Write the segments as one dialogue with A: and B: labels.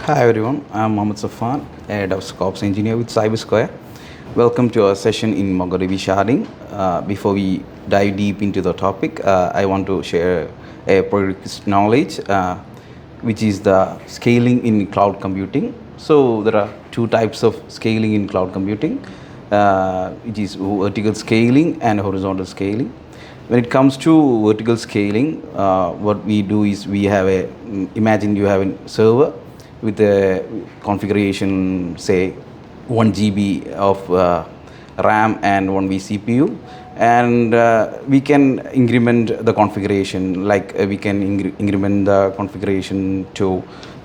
A: Hi everyone, I'm Mohammed Safan, a DevSecOps engineer with CyberSquare. Welcome to our session in MongoDB Sharding. Before we dive deep into the topic, I want to share a prerequisite knowledge, which is the scaling in cloud computing. So there are two types of scaling in cloud computing, which is vertical scaling and horizontal scaling. When it comes to vertical scaling, what we do is we have imagine you have a server with a configuration, say 1 GB of RAM and 1 vCPU, and we can increment the configuration, like we can increment the configuration to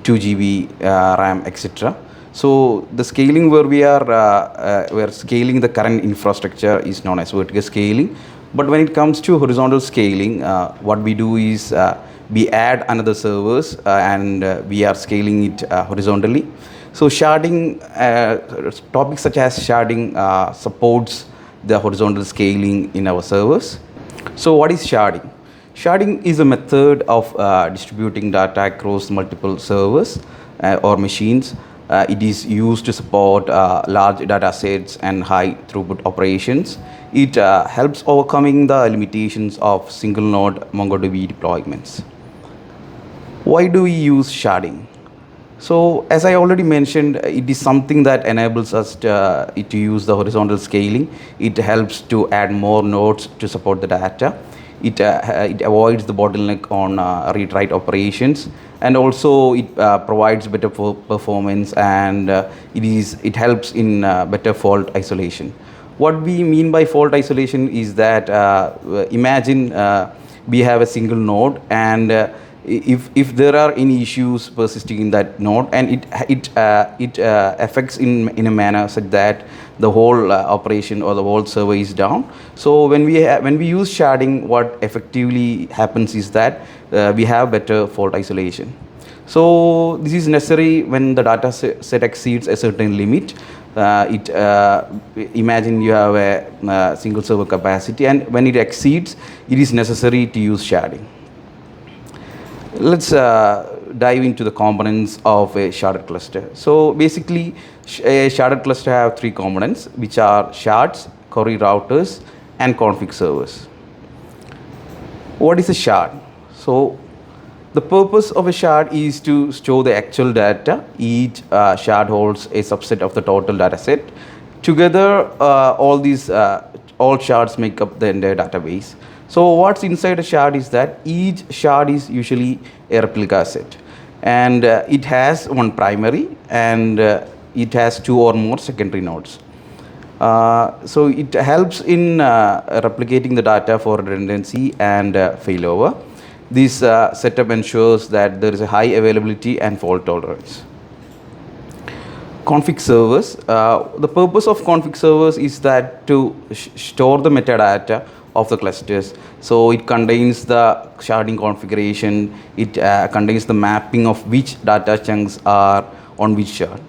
A: 2 GB RAM, etc. So the scaling where we are scaling the current infrastructure is known as vertical scaling. But when it comes to horizontal scaling, what we do is we add another servers and we are scaling it horizontally. So sharding, topics such as sharding supports the horizontal scaling in our servers. So what is sharding? Sharding is a method of distributing data across multiple servers or machines. It is used to support large data sets and high throughput operations. It helps overcoming the limitations of single node MongoDB deployments. Why do we use sharding? So as I already mentioned, it is something that enables us to use the horizontal scaling. It helps to add more nodes to support the data. It avoids the bottleneck on read-write operations, and also it provides better performance, and it helps in better fault isolation. What we mean by fault isolation is that imagine we have a single node, and if there are any issues persisting in that node, and it affects in a manner such that the whole operation or the whole server is down. So when we use sharding, what effectively happens is that we have better fault isolation. So this is necessary when the data set exceeds a certain limit. Imagine you have a single server capacity, and when it exceeds, it is necessary to use sharding. Let's dive into the components of a sharded cluster. So basically, a sharded cluster have three components, which are shards, query routers, and config servers. What is a shard? So the purpose of a shard is to store the actual data. Each shard holds a subset of the total data set. Together, all shards make up the entire database. So what's inside a shard is that each shard is usually a replica set, and it has one primary, and it has two or more secondary nodes. So it helps in replicating the data for redundancy and failover. This setup ensures that there is a high availability and fault tolerance. Config servers. The purpose of config servers is that to store the metadata of the clusters. So it contains the sharding configuration, it contains the mapping of which data chunks are on which shard.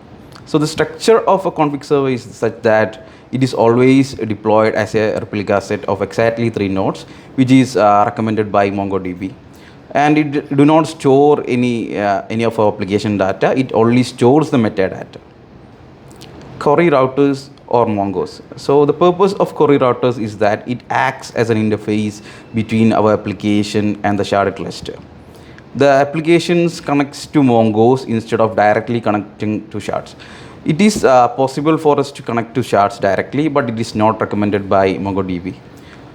A: So the structure of a config server is such that it is always deployed as a replica set of exactly 3 nodes, which is recommended by MongoDB. And it do not store any of our application data, it only stores the metadata. Query routers or Mongos. So the purpose of query routers is that it acts as an interface between our application and the sharded cluster. The applications connects to Mongos instead of directly connecting to shards. It is possible for us to connect to shards directly, but it is not recommended by MongoDB.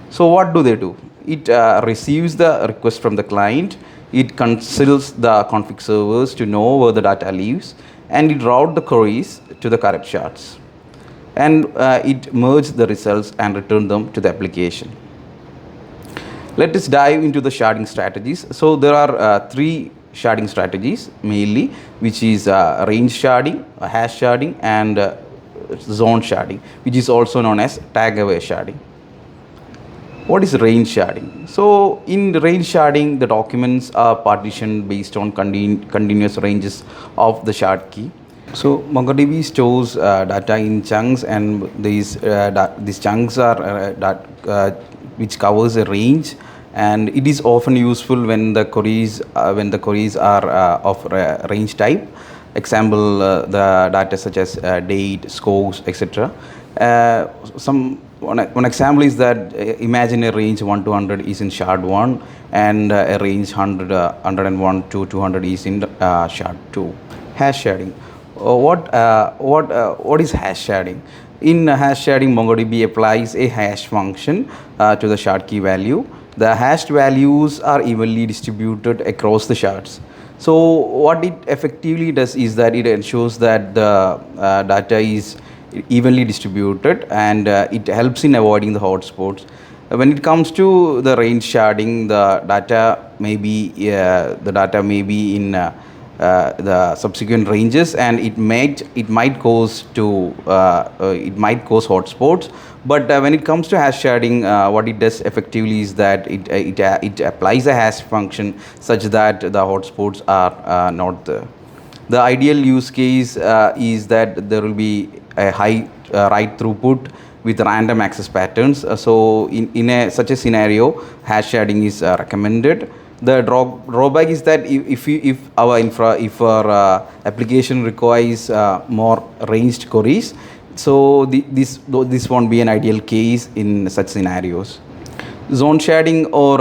A: So what do they do? It receives the request from the client, it consults the config servers to know where the data lives, and it routes the queries to the correct shards, and it merges the results and return them to the application. Let us dive into the sharding strategies. So there are 3 sharding strategies mainly, which is range sharding, hash sharding, and zone sharding, which is also known as tag away sharding. What is range sharding? So in range sharding, the documents are partitioned based on continuous ranges of the shard key. So MongoDB stores data in chunks, and these chunks are which covers a range, and it is often useful when the queries are of range type. example, the data such as date, scores, etc. One example is that imagine a range 1 to 100 is in shard 1, and a range 101 to 200 is in shard 2. Hash sharding. What is hash sharding? In hash sharding, MongoDB applies a hash function to the shard key value. The hashed values are evenly distributed across the shards. So what it effectively does is that it ensures that the data is evenly distributed, and it helps in avoiding the hotspots. When it comes to the range sharding, the data may be in the subsequent ranges, and it might cause hotspots. But when it comes to hash sharding, what it does effectively is that it applies a hash function such that the hotspots are not there. The ideal use case is that there will be a high write throughput with random access patterns. So in such a scenario, hash sharding is recommended. The drawback is that if our application requires more ranged queries, so this won't be an ideal case in such scenarios. Zone sharding or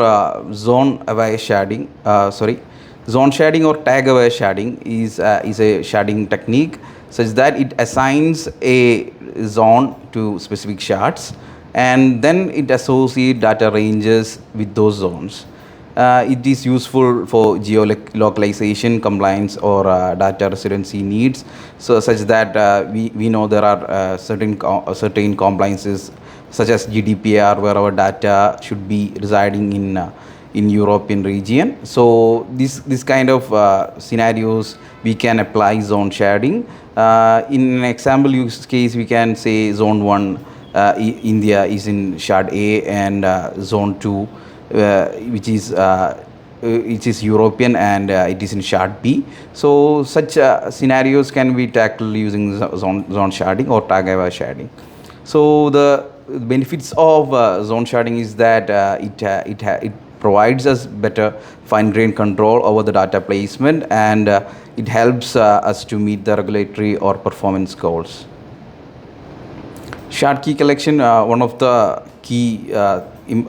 A: zone aware sharding, zone sharding or tag aware sharding is a sharding technique such that it assigns a zone to specific shards, and then it associates data ranges with those zones. It is useful for geolocalization, compliance, or data residency needs, so such that we know there are certain compliances such as GDPR, where our data should be residing in European region. So this kind of scenarios we can apply zone sharding. In an example use case, we can say zone 1 India is in shard A, and zone 2 which is European, and it is in shard B. So such scenarios can be tackled using zone sharding or tag aware sharding. So the benefits of zone sharding is that it provides us better fine-grained control over the data placement, and it helps us to meet the regulatory or performance goals. Shard key collection, one of the key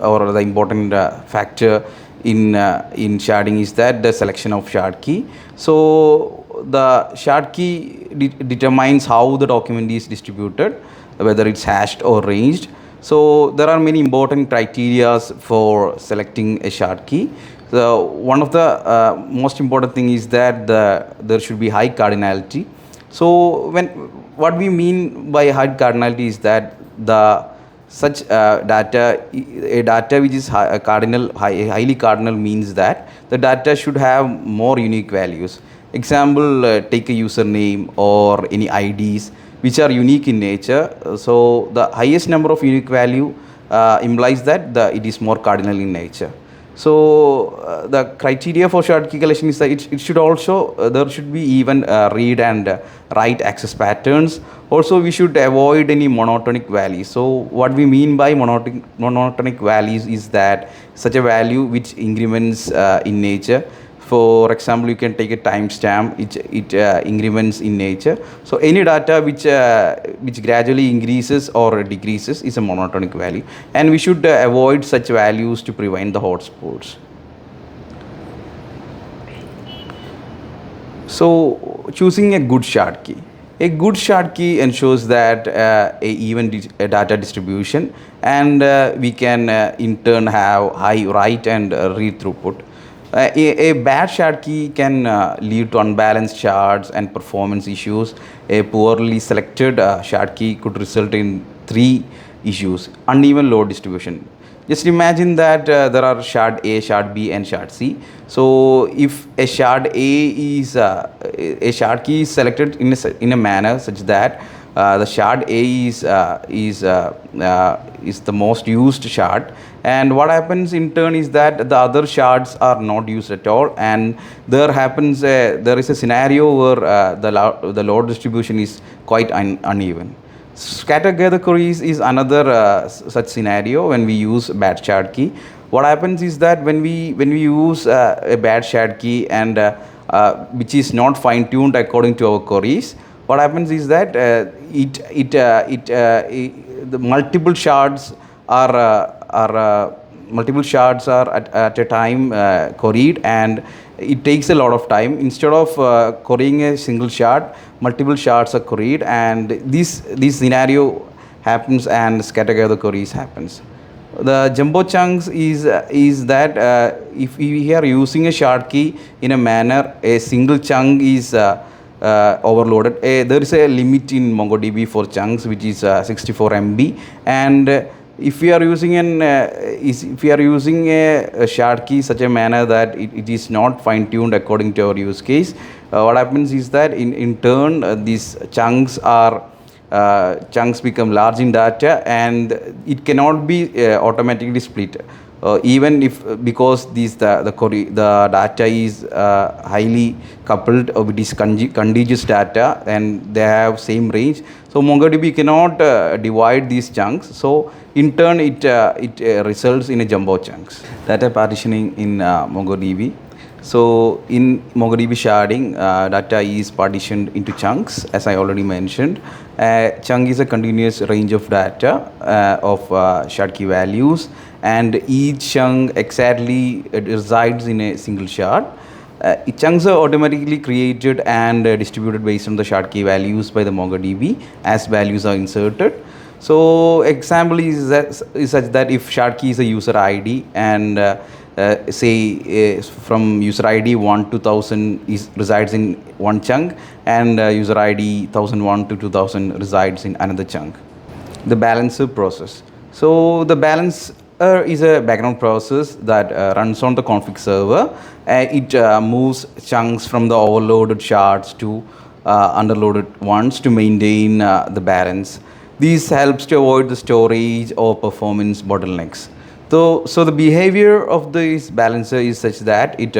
A: or the important factor in sharding is that the selection of shard key. So the shard key determines how the document is distributed, whether it's hashed or ranged. So there are many important criteria for selecting a shard key. So one of the most important thing is that there should be high cardinality. So what we mean by high cardinality is that such data which is highly cardinal means that the data should have more unique values. Example, take a username or any IDs which are unique in nature. So the highest number of unique value implies that it is more cardinal in nature. So the criteria for shard key collection is that it should also there should be even read and write access patterns. Also, we should avoid any monotonic values. So what we mean by monotonic values is that such a value which increments in nature. For example, you can take a timestamp, it increments in nature. So any data which gradually increases or decreases is a monotonic value, and we should avoid such values to prevent the hotspots. So choosing a good shard key. A good shard key ensures that a even data distribution, and we can in turn have high write and read throughput. A bad shard key can lead to unbalanced shards and performance issues. A poorly selected shard key could result in 3 issues: uneven load distribution. Just imagine that there are shard A, shard B, and shard C. So if a shard A a shard key is selected in a manner such that the shard A is the most used shard, and what happens in turn is that the other shards are not used at all, and there is a scenario where the load distribution is quite uneven. Scatter-gather queries is another such scenario when we use bad shard key. What happens is that when we use a bad shard key, and which is not fine tuned according to our queries, what happens is that the multiple shards are at a time queried, and it takes a lot of time. Instead of querying a single shard, multiple shards are queried, and this scenario happens and scatter gather queries happens. The jumbo chunks is that if we are using a shard key in a manner, a single chunk is overloaded. There is a limit in MongoDB for chunks, which is 64 MB, and if we are using a shard key such a manner that it is not fine tuned according to our use case, what happens is that in turn these chunks become large in data, and it cannot be automatically split, even if because the data is highly coupled, or it is contiguous data and they have same range. So MongoDB cannot divide these chunks. So in turn it results in a jumbo chunks. Data partitioning in MongoDB. So in MongoDB sharding, data is partitioned into chunks, as I already mentioned. Chunk is a continuous range of data of shard key values, and each chunk exactly resides in a single shard. Chunks are automatically created and distributed based on the shard key values by the MongoDB as values are inserted. So example is such that if shard key is a user ID, and say from user ID 1 to 1000 resides in one chunk, and user ID 1001 to 2000 resides in another chunk. The balancer process. So the balancer is a background process that runs on the config server. It moves chunks from the overloaded shards to underloaded ones to maintain the balance. This helps to avoid the storage or performance bottlenecks. So the behavior of this balancer is such that it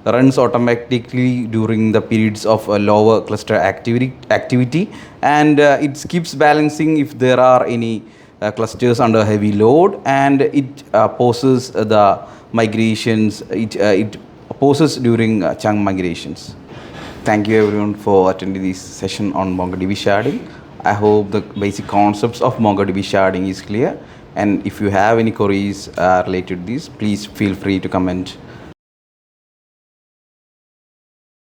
A: runs automatically during the periods of lower cluster activity, and it skips balancing if there are any clusters under heavy load, and it pauses the migrations. It pauses during chunk migrations. Thank you everyone for attending this session on MongoDB sharding. I hope the basic concepts of MongoDB sharding is clear. And if you have any queries related to this, please feel free to comment